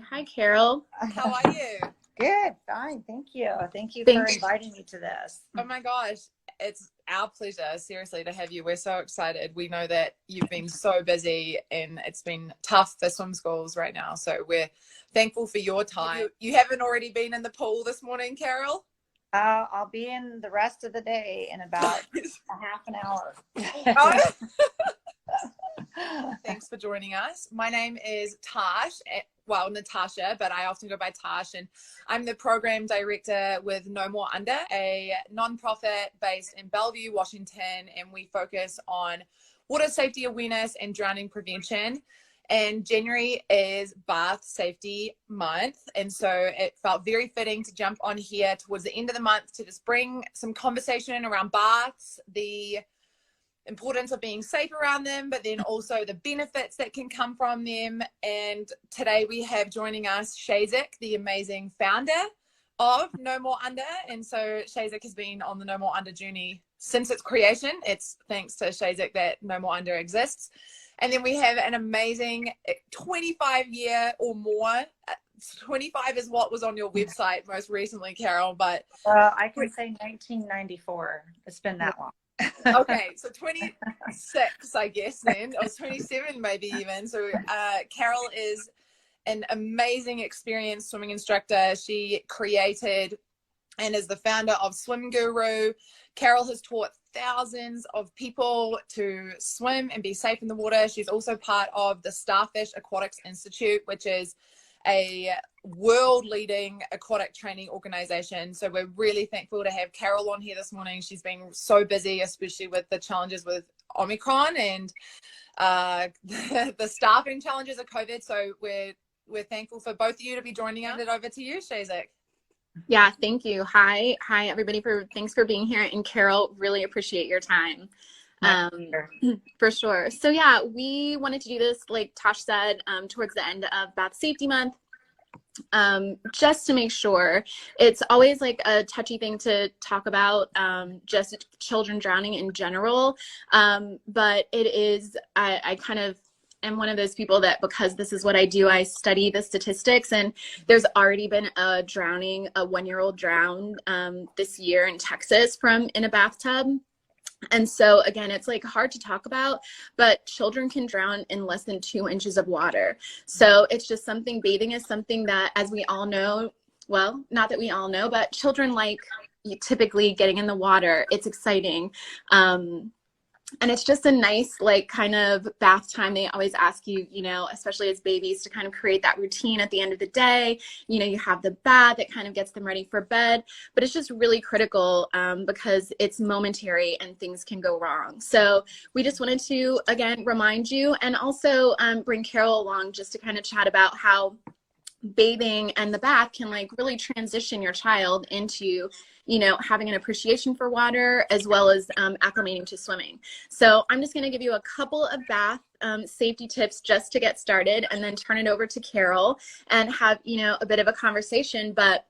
Hi, Carol. How are you? Good, fine. Thank you. Thank you for inviting me to this. Oh my gosh, it's our pleasure, seriously, to have you. We're so excited. We know that you've been so busy and it's been tough for swim schools right now. So we're thankful for your time. You haven't already been in the pool this morning, Carol? I'll be in the rest of the day in about a half an hour. Thanks for joining us. My name is Tash, well, Natasha, but I often go by Tash, and I'm the program director with No More Under, a nonprofit based in Bellevue, Washington, and we focus on water safety awareness and drowning prevention. And January is Bath Safety Month, and so it felt very fitting to jump on here towards the end of the month to just bring some conversation around baths, the importance of being safe around them, but then also the benefits that can come from them. And today we have joining us Shazak, the amazing founder of No More Under. And so Shazak has been on the No More Under journey since its creation. It's thanks to Shazak that No More Under exists. And then we have an amazing 25-year or more. 25 is what was on your website most recently, Carol, but I can say 1994. It's been that long. Okay, so 26, I guess, then, or 27 maybe even. So Carol is an amazing experienced swimming instructor. She created and is the founder of SwimGuru. Carol has taught thousands of people to swim and be safe in the water. She's also part of the Starfish Aquatics Institute, which is a world-leading aquatic training organization. So we're really thankful to have Carol on here this morning. She's been so busy, especially with the challenges with Omicron and the staffing challenges of COVID. So we're thankful for both of you to be joining us. Over to you, Shazak. Yeah, thank you. Hi everybody. Thanks for being here. And Carol, really appreciate your time. For sure. So yeah, we wanted to do this, like Tosh said, towards the end of Bath Safety Month, just to make sure. It's always like a touchy thing to talk about, just children drowning in general. But it is, I kind of am one of those people that, because this is what I do, I study the statistics, and there's already been a 1-year-old drowned this year in Texas in a bathtub. And so again, it's like hard to talk about, but children can drown in less than 2 inches of water. So it's just something, bathing is something that, as we all know, well, not that we all know, but children like typically getting in the water. It's exciting. And it's just a nice, like, kind of bath time. They always ask you, you know, especially as babies, to kind of create that routine at the end of the day. You know, you have the bath that kind of gets them ready for bed, but it's just really critical because it's momentary and things can go wrong. So we just wanted to, again, remind you, and also bring Carol along just to kind of chat about how bathing and the bath can like really transition your child into, you know, having an appreciation for water as well as acclimating to swimming. So I'm just going to give you a couple of bath safety tips just to get started, and then turn it over to Carol and have, you know, a bit of a conversation. But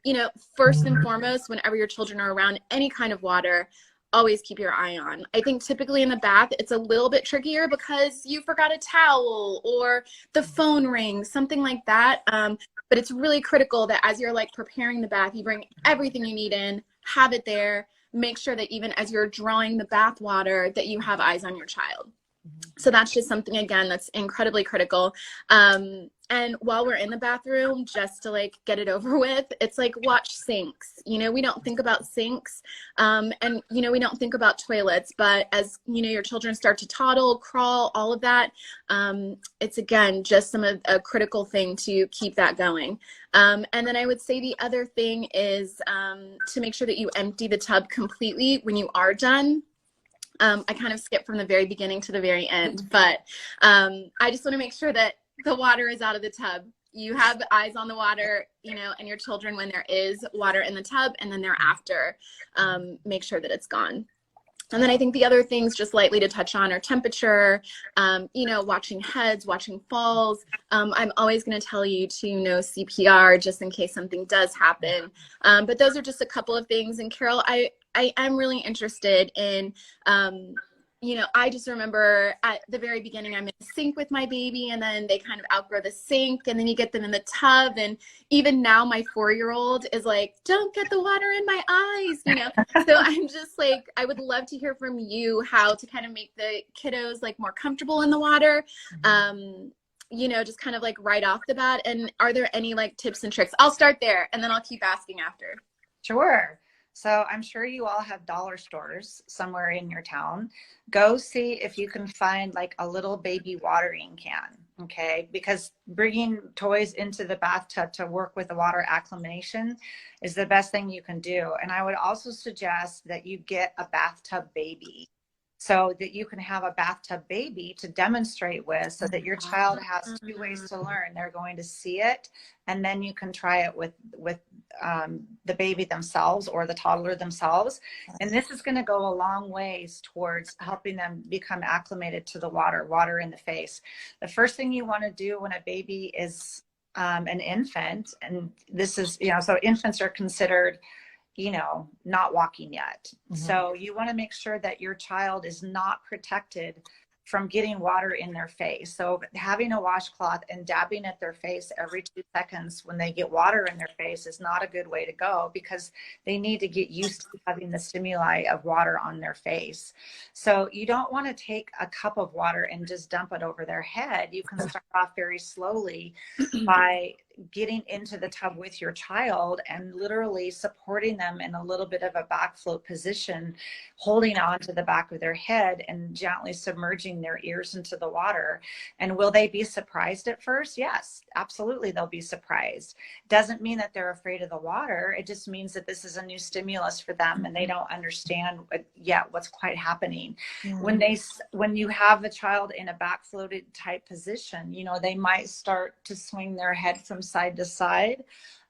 you know, first and foremost, whenever your children are around any kind of water, always keep your eye on. I think typically in the bath, it's a little bit trickier because you forgot a towel or the phone rings, something like that. But it's really critical that as you're like preparing the bath, you bring everything you need in, have it there, make sure that even as you're drawing the bath water, that you have eyes on your child. So that's just something, again, that's incredibly critical. And while we're in the bathroom, just to like get it over with, it's like watch sinks. You know, we don't think about sinks and, you know, we don't think about toilets, but as, you know, your children start to toddle, crawl, all of that, it's, again, just a critical thing to keep that going. And then I would say the other thing is to make sure that you empty the tub completely when you are done. I kind of skipped from the very beginning to the very end, but I just want to make sure that the water is out of the tub. You have eyes on the water, you know, and your children when there is water in the tub, and then thereafter, make sure that it's gone. And then I think the other things just lightly to touch on are temperature, you know, watching heads, watching falls. I'm always going to tell you to know CPR just in case something does happen. But those are just a couple of things. And Carol, I am really interested in you know, I just remember at the very beginning, I'm in the sink with my baby, and then they kind of outgrow the sink, and then you get them in the tub. And even now, my 4-year-old is like, don't get the water in my eyes, you know? So I'm just like, I would love to hear from you how to kind of make the kiddos like more comfortable in the water. You know, just kind of like right off the bat. And are there any like tips and tricks? I'll start there and then I'll keep asking after. Sure. So I'm sure you all have dollar stores somewhere in your town. Go see if you can find like a little baby watering can, okay? Because bringing toys into the bathtub to work with the water acclimation is the best thing you can do. And I would also suggest that you get a bathtub baby, so that you can have a bathtub baby to demonstrate with, so that your child has 2 ways to learn. They're going to see it, and then you can try it with the baby themselves or the toddler themselves. And this is going to go a long ways towards helping them become acclimated to the water in the face. The first thing you want to do when a baby is an infant, and this is, you know, so infants are considered, you know, not walking yet. So you want to make sure that your child is not protected from getting water in their face. So having a washcloth and dabbing at their face every 2 seconds when they get water in their face is not a good way to go, because they need to get used to having the stimuli of water on their face. So you don't want to take a cup of water and just dump it over their head. You can start off very slowly by getting into the tub with your child and literally supporting them in a little bit of a back float position, holding on to the back of their head and gently submerging their ears into the water. And will they be surprised at first? Yes, absolutely. They'll be surprised. Doesn't mean that they're afraid of the water. It just means that this is a new stimulus for them and they don't understand yet what's quite happening. When you have a child in a back floated type position, you know, they might start to swing their head from side to side.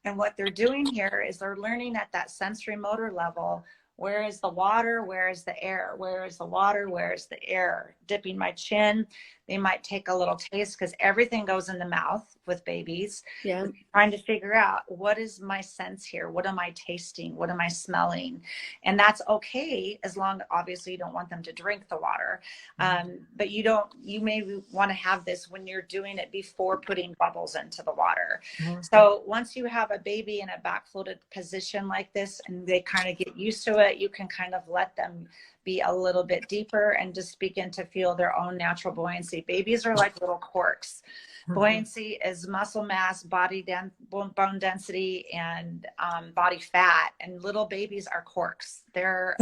And what they're doing here is they're learning at that sensory motor level, where is the water, where is the air, where is the water, where is the air. Dipping my chin, they might take a little taste, because everything goes in the mouth with babies. Yeah. Trying to figure out, what is my sense here? What am I tasting? What am I smelling? And that's okay, as long, obviously you don't want them to drink the water. But you may want to have this when you're doing it before putting bubbles into the water. So once you have a baby in a back floated position like this and they kind of get used to it, you can kind of let them be a little bit deeper and just begin to feel their own natural buoyancy. Babies are like little corks. Buoyancy is muscle mass, bone density, and body fat. And little babies are corks. They're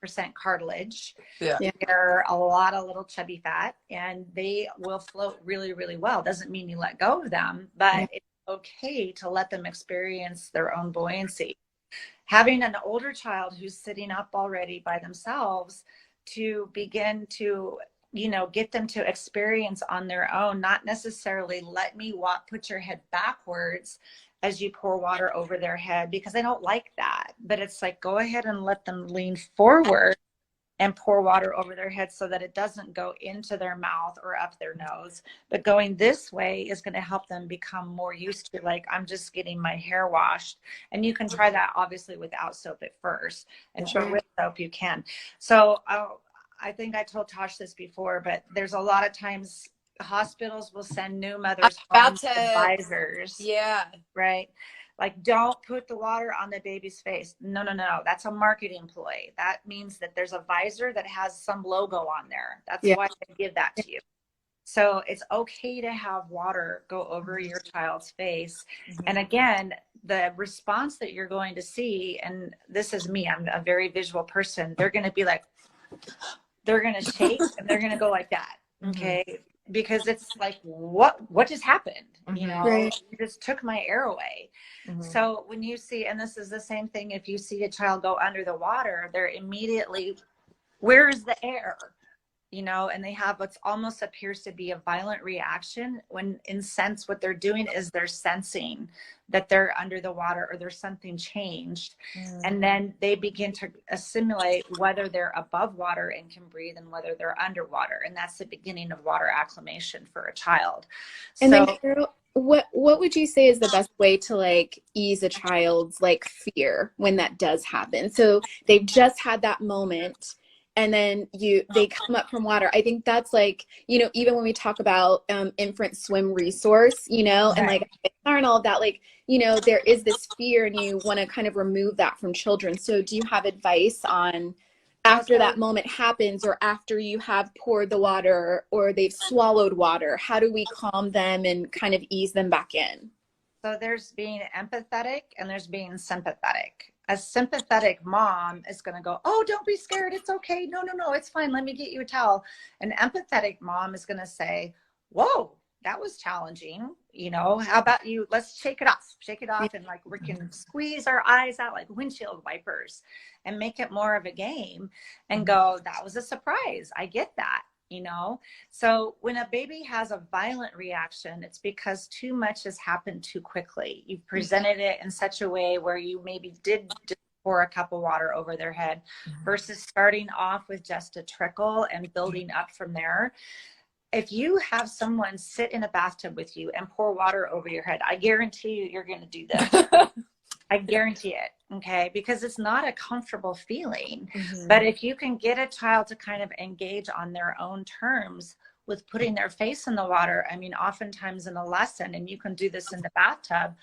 100% cartilage. They're a lot of little chubby fat, and they will float really, really well. Doesn't mean you let go of them, but it's okay to let them experience their own buoyancy. Having an older child who's sitting up already by themselves, to begin to, you know, get them to experience on their own, not necessarily put your head backwards as you pour water over their head, because they don't like that. But it's like, go ahead and let them lean forward and pour water over their head so that it doesn't go into their mouth or up their nose. But going this way is going to help them become more used to, like, I'm just getting my hair washed. And you can try that obviously without soap at first, and sure, with soap you can. So I think I told Tosh this before, but there's a lot of times hospitals will send new mothers home with advisors. Right? Like, don't put the water on the baby's face. No. That's a marketing ploy. That means that there's a visor that has some logo on there. That's why they give that to you. So it's okay to have water go over your child's face. And again, the response that you're going to see, and this is me, I'm a very visual person. They're going to be like, they're going to shake and they're going to go like that. Okay. Because it's like, what just happened? You know, you just took my air away. So when you see, and this is the same thing, if you see a child go under the water, they're immediately, where's the air? You know, and they have what's almost appears to be a violent reaction, when in sense what they're doing is they're sensing that they're under the water or there's something changed. And then they begin to assimilate whether they're above water and can breathe and whether they're underwater. And that's the beginning of water acclimation for a child. And then, Carol, what would you say is the best way to like ease a child's like fear when that does happen? So they've just had that moment and then they come up from water. I think that's like, you know, even when we talk about infant swim resource, you know, and like and all of that, like, you know, there is this fear and you want to kind of remove that from children. So do you have advice on after that moment happens, or after you have poured the water or they've swallowed water, how do we calm them and kind of ease them back in? So there's being empathetic and there's being sympathetic. A sympathetic mom is going to go, oh, don't be scared. It's okay. No, no, no, it's fine. Let me get you a towel. An empathetic mom is going to say, whoa, that was challenging. You know, how about you? Let's shake it off. Shake it off. And like we can squeeze our eyes out like windshield wipers and make it more of a game and go, that was a surprise. I get that. You know, so when a baby has a violent reaction, it's because too much has happened too quickly. You've presented it in such a way where you maybe did just pour a cup of water over their head versus starting off with just a trickle and building up from there. If you have someone sit in a bathtub with you and pour water over your head, I guarantee you're going to do this. I guarantee it. Okay. Because it's not a comfortable feeling. But if you can get a child to kind of engage on their own terms with putting their face in the water, I mean, oftentimes in a lesson, and you can do this in the bathtub,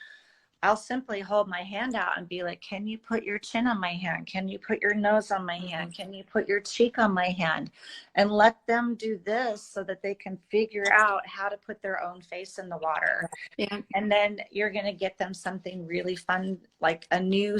I'll simply hold my hand out and be like, can you put your chin on my hand? Can you put your nose on my hand? Can you put your cheek on my hand? And let them do this so that they can figure out how to put their own face in the water. Yeah. And then you're going to get them something really fun, like a new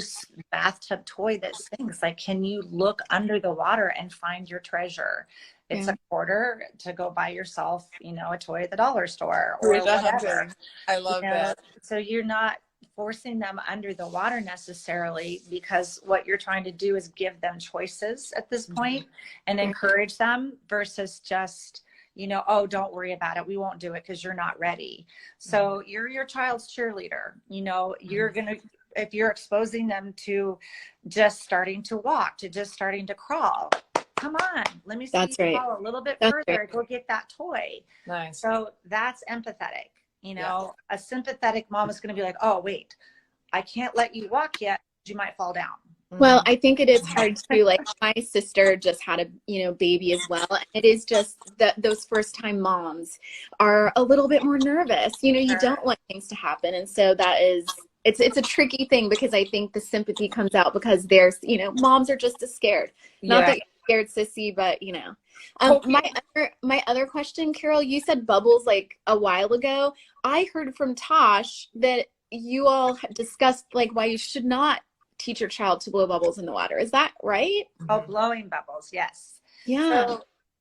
bathtub toy that sings. Like, can you look under the water and find your treasure? It's a quarter to go buy yourself, you know, a toy at the dollar store or whatever. I love that. So you're not forcing them under the water necessarily, because what you're trying to do is give them choices at this point and encourage them versus just, you know, oh, don't worry about it. We won't do it because you're not ready. So you're your child's cheerleader. You know, you're going to, if you're exposing them to just starting to walk, to just starting to crawl, come on, let me see you crawl a little bit further, go get that toy. Nice. So that's empathetic. You know, a sympathetic mom is going to be like, oh, wait, I can't let you walk yet. You might fall down. Well, I think it is hard to, like, my sister just had a, you know, baby as well. And it is just that those first time moms are a little bit more nervous. You know, you don't want things to happen. And so that is, it's a tricky thing, because I think the sympathy comes out because there's, you know, moms are just as scared. Not that you're scared, sissy, but you know. My other question, Carol, you said bubbles like a while ago. I heard from Tosh that you all discussed like why you should not teach your child to blow bubbles in the water. Is that right? Oh, blowing bubbles. Yes. Yeah.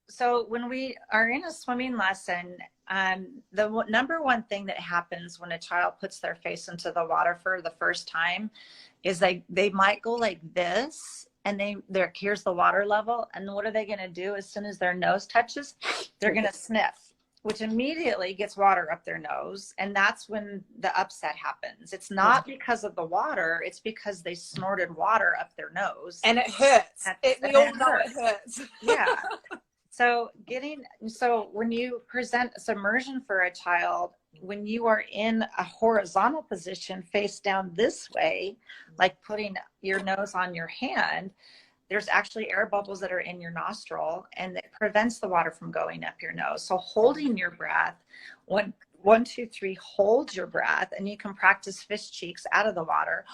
So when we are in a swimming lesson, the number one thing that happens when a child puts their face into the water for the first time is they might go like this, and here's the water level. And what are they going to do as soon as their nose touches? They're going to sniff, which immediately gets water up their nose. And that's when the upset happens. It's not because of the water. It's because they snorted water up their nose. And it hurts. We all know it hurts. Yeah. So when you present submersion for a child, when you are in a horizontal position face down this way, like putting your nose on your hand, there's actually air bubbles that are in your nostril, and it prevents the water from going up your nose. So holding your breath, 1, 2, 3, hold your breath, and you can practice fish cheeks out of the water,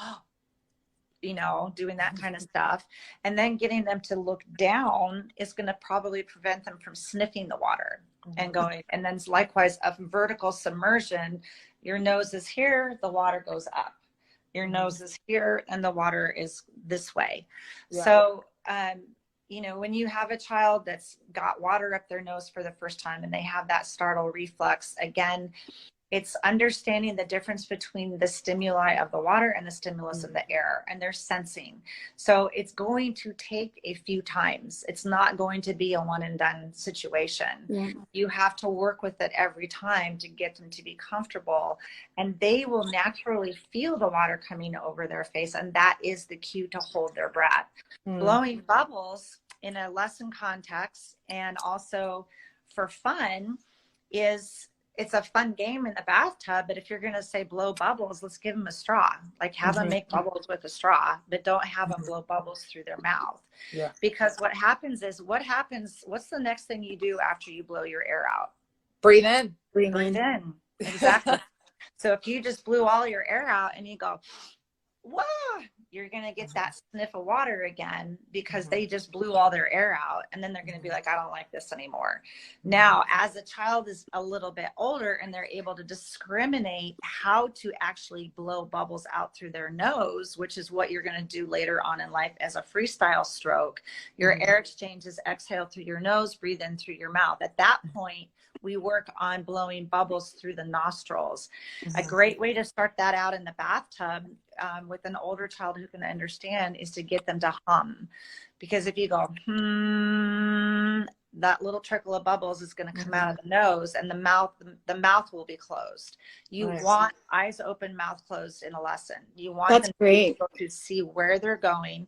you know, doing that kind of stuff. And then getting them to look down is going to probably prevent them from sniffing the water and going. And then likewise, a vertical submersion, your nose is here, the water goes up. Your nose is here and the water is this way. Yeah. So, you know, when you have a child that's got water up their nose for the first time and they have that startle reflex, again, it's understanding the difference between the stimuli of the water and the stimulus of the air, and they're sensing. So it's going to take a few times. It's not going to be a one and done situation. Yeah. You have to work with it every time to get them to be comfortable, and they will naturally feel the water coming over their face. And that is the cue to hold their breath. Blowing bubbles in a lesson context and also for fun is it's a fun game in the bathtub, but if you're going to say blow bubbles, let's give them a straw. Like have them make bubbles with a straw, but don't have them blow bubbles through their mouth. Yeah. Because what's the next thing you do after you blow your air out? Breathe in. Breathe in. Exactly. So if you just blew all your air out and you go, wow, you're going to get that sniff of water again because they just blew all their air out. And then they're going to be like, I don't like this anymore. Now, as a child is a little bit older and they're able to discriminate how to actually blow bubbles out through their nose, which is what you're going to do later on in life as a freestyle stroke. Your air exchange is exhale through your nose, breathe in through your mouth. At that point, we work on blowing bubbles through the nostrils. A great way to start that out in the bathtub with an older child who can understand is to get them to hum. Because if you go, that little trickle of bubbles is going to come out of the nose and the mouth will be closed. You want eyes open, mouth closed in a lesson. You want them to see where they're going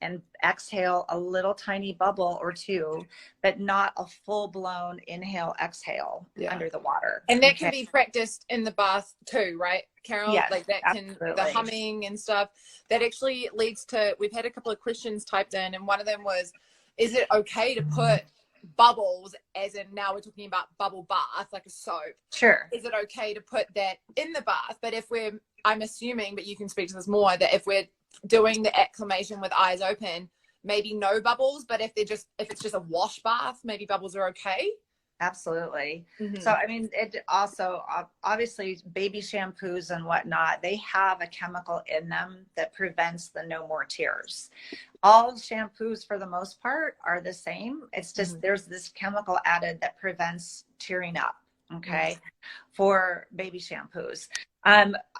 and exhale a little tiny bubble or two, but not a full-blown inhale, exhale under the water. And that can be practiced in the bath too, right, Carol? Yes, like that absolutely. The humming and stuff. That actually leads to, we've had a couple of questions typed in, and one of them was, is it okay to put bubbles, as in now we're talking about bubble bath, like a soap? Sure. Is it okay to put that in the bath? But if I'm assuming, but you can speak to this more, that if we're doing the acclimation with eyes open, maybe no bubbles, but if it's just a wash bath, maybe bubbles are okay. Absolutely. So I mean, it also obviously baby shampoos and whatnot, they have a chemical in them that prevents the no more tears. All shampoos for the most part are the same. It's just there's this chemical added that prevents tearing up. Okay. For baby shampoos.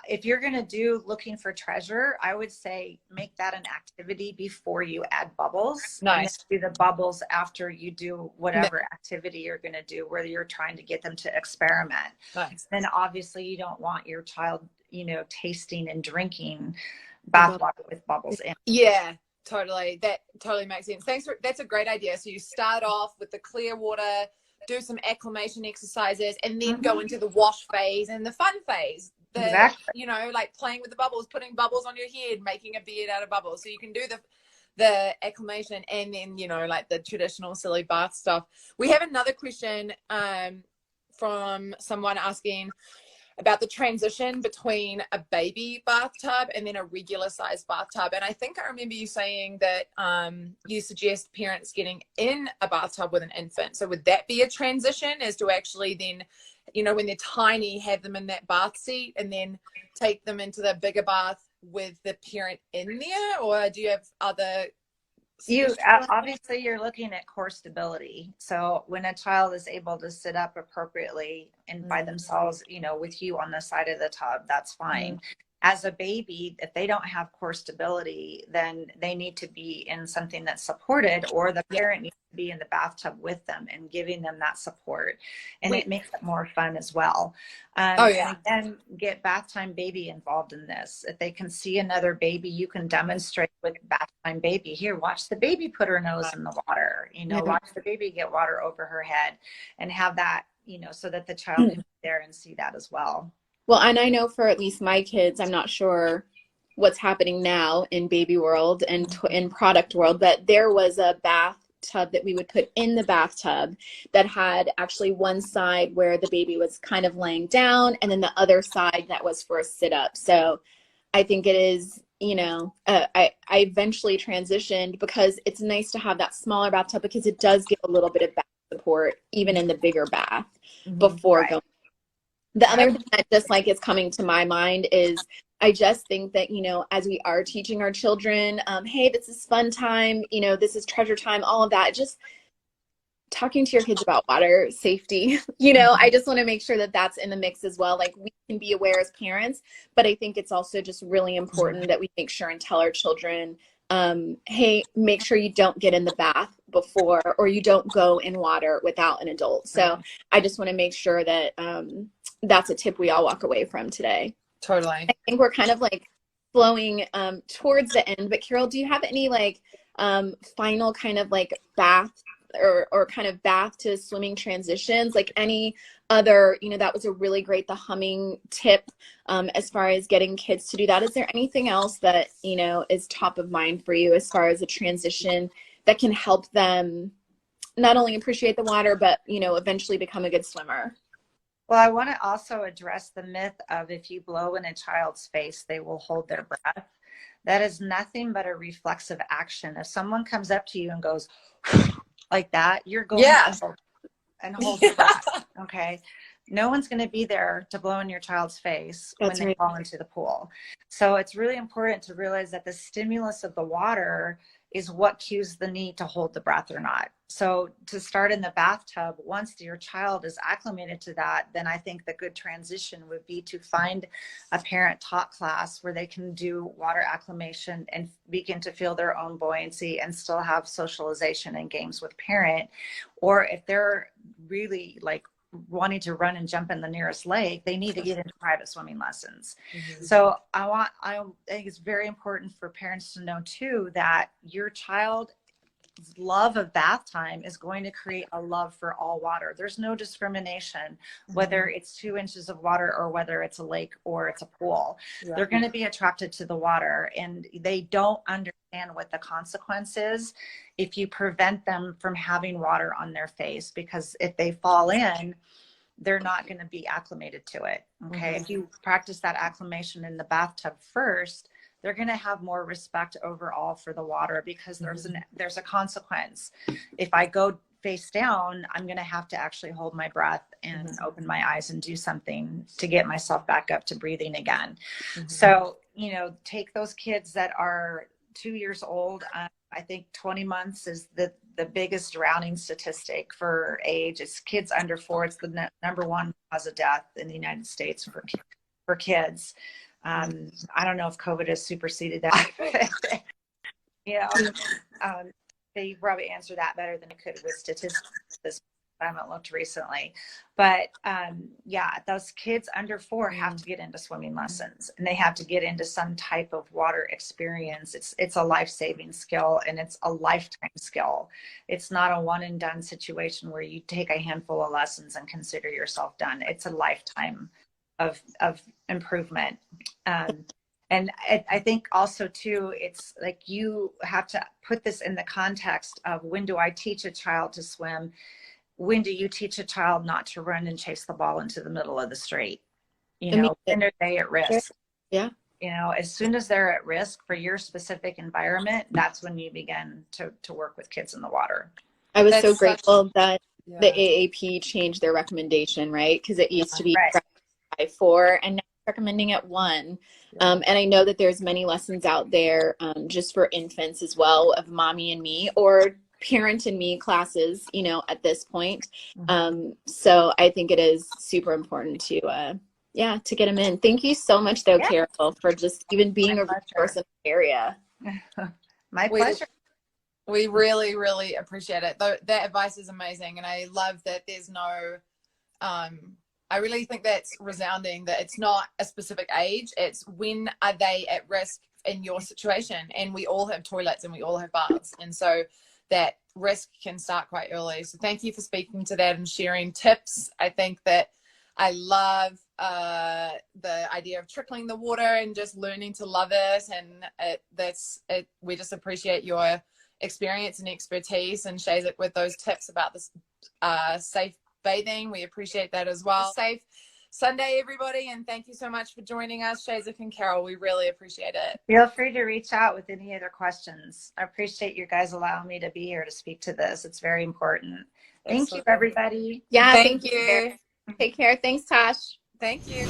If you're going to do looking for treasure, I would say make that an activity before you add bubbles. Nice. And do the bubbles after you do whatever activity you're going to do, where you're trying to get them to experiment. Nice. Then obviously you don't want your child, tasting and drinking bath water with bubbles in. Yeah, totally. That totally makes sense. That's a great idea. So you start off with the clear water, do some acclimation exercises, and then go into the wash phase and the fun phase. Exactly. Like playing with the bubbles, putting bubbles on your head, making a beard out of bubbles. So you can do the acclimation and then, like the traditional silly bath stuff. We have another question from someone asking about the transition between a baby bathtub and then a regular sized bathtub. And I think I remember you saying that you suggest parents getting in a bathtub with an infant. So would that be a transition, as to actually then, when they're tiny, have them in that bath seat and then take them into the bigger bath with the parent in there? Or do you have other obviously you're looking at core stability. So when a child is able to sit up appropriately and by themselves, with you on the side of the tub, that's fine. As a baby, if they don't have core stability, then they need to be in something that's supported, or the parent needs to be in the bathtub with them and giving them that support. And it makes it more fun as well. And then get bath time baby involved in this. If they can see another baby, you can demonstrate with bath time baby. Here, watch the baby put her nose in the water, watch the baby get water over her head, and have that, so that the child can be there and see that as well. Well, and I know for at least my kids, I'm not sure what's happening now in baby world and in product world, but there was a bathtub that we would put in the bathtub that had actually one side where the baby was kind of laying down, and then the other side that was for a sit up. So I think it is, I eventually transitioned because it's nice to have that smaller bathtub, because it does give a little bit of back support even in the bigger bath before going. The other thing that just is coming to my mind is I just think that, as we are teaching our children, hey, this is fun time, this is treasure time, all of that, just talking to your kids about water safety, I just want to make sure that that's in the mix as well. Like, we can be aware as parents, but I think it's also just really important that we make sure and tell our children, hey, make sure you don't get in the bath before, or you don't go in water without an adult. So I just want to make sure that that's a tip we all walk away from today. Totally. I think we're kind of flowing towards the end, but Carol, do you have any final kind of bath or kind of bath to swimming transitions, like any other, that was a really great, the humming tip, as far as getting kids to do that. Is there anything else that, is top of mind for you as far as a transition that can help them not only appreciate the water, but, eventually become a good swimmer? Well, I want to also address the myth of if you blow in a child's face, they will hold their breath. That is nothing but a reflexive action. If someone comes up to you and goes like that, you're going and hold your breath. Okay. No one's going to be there to blow in your child's face when they fall into the pool. So it's really important to realize that the stimulus of the water is what cues the need to hold the breath or not. So to start in the bathtub, once your child is acclimated to that, then I think the good transition would be to find a parent taught class where they can do water acclimation and begin to feel their own buoyancy and still have socialization and games with parent. Or if they're really like wanting to run and jump in the nearest lake, they need to get into private swimming lessons. So I think it's very important for parents to know too that your child's love of bath time is going to create a love for all water. There's no discrimination, whether it's 2 inches of water or whether it's a lake or it's a pool. They're going to be attracted to the water, and they don't understand what the consequence is if you prevent them from having water on their face, because if they fall in, they're not going to be acclimated to it. Okay. If you practice that acclimation in the bathtub first, they're going to have more respect overall for the water, because there's a consequence. If I go face down, I'm going to have to actually hold my breath and open my eyes and do something to get myself back up to breathing again. So, take those kids that are 2 years old. I think 20 months is the biggest drowning statistic for age. It's kids under 4. It's the number one cause of death in the United States for kids. I don't know if COVID has superseded that. They probably answer that better than I could with statistics. I haven't looked recently, but those kids under 4 have to get into swimming lessons, and they have to get into some type of water experience. It's a life-saving skill, and it's a lifetime skill. It's not a one and done situation where you take a handful of lessons and consider yourself done. It's a lifetime of improvement. And I think also too, it's like you have to put this in the context of, when do I teach a child to swim? When do you teach a child not to run and chase the ball into the middle of the street? When are they at risk? Yeah. As soon as they're at risk for your specific environment, that's when you begin to work with kids in the water. I was so grateful that the AAP changed their recommendation, right? Because it used to be by 4, and now it's recommending at 1. And I know that there's many lessons out there just for infants as well, of mommy and me or parent and me classes, at this point. So I think it is super important to get them in. Thank you so much though, Carol, for just even being a resource in the area. My pleasure. We really, really appreciate it. That advice is amazing. And I love that there's no, I really think that's resounding, that it's not a specific age. It's when are they at risk in your situation? And we all have toilets and we all have baths. And so that risk can start quite early. So thank you for speaking to that and sharing tips. I think that I love the idea of trickling the water and just learning to love it. And we just appreciate your experience and expertise, and Shazak with those tips about this safe bathing. We appreciate that as well. Safe Sunday, everybody, and thank you so much for joining us, Shazak and Carol. We really appreciate it. Feel free to reach out with any other questions. I appreciate you guys allowing me to be here to speak to this. It's very important. Thank you, everybody. Yeah, thank you. Take care. Thanks, Tosh. Thank you.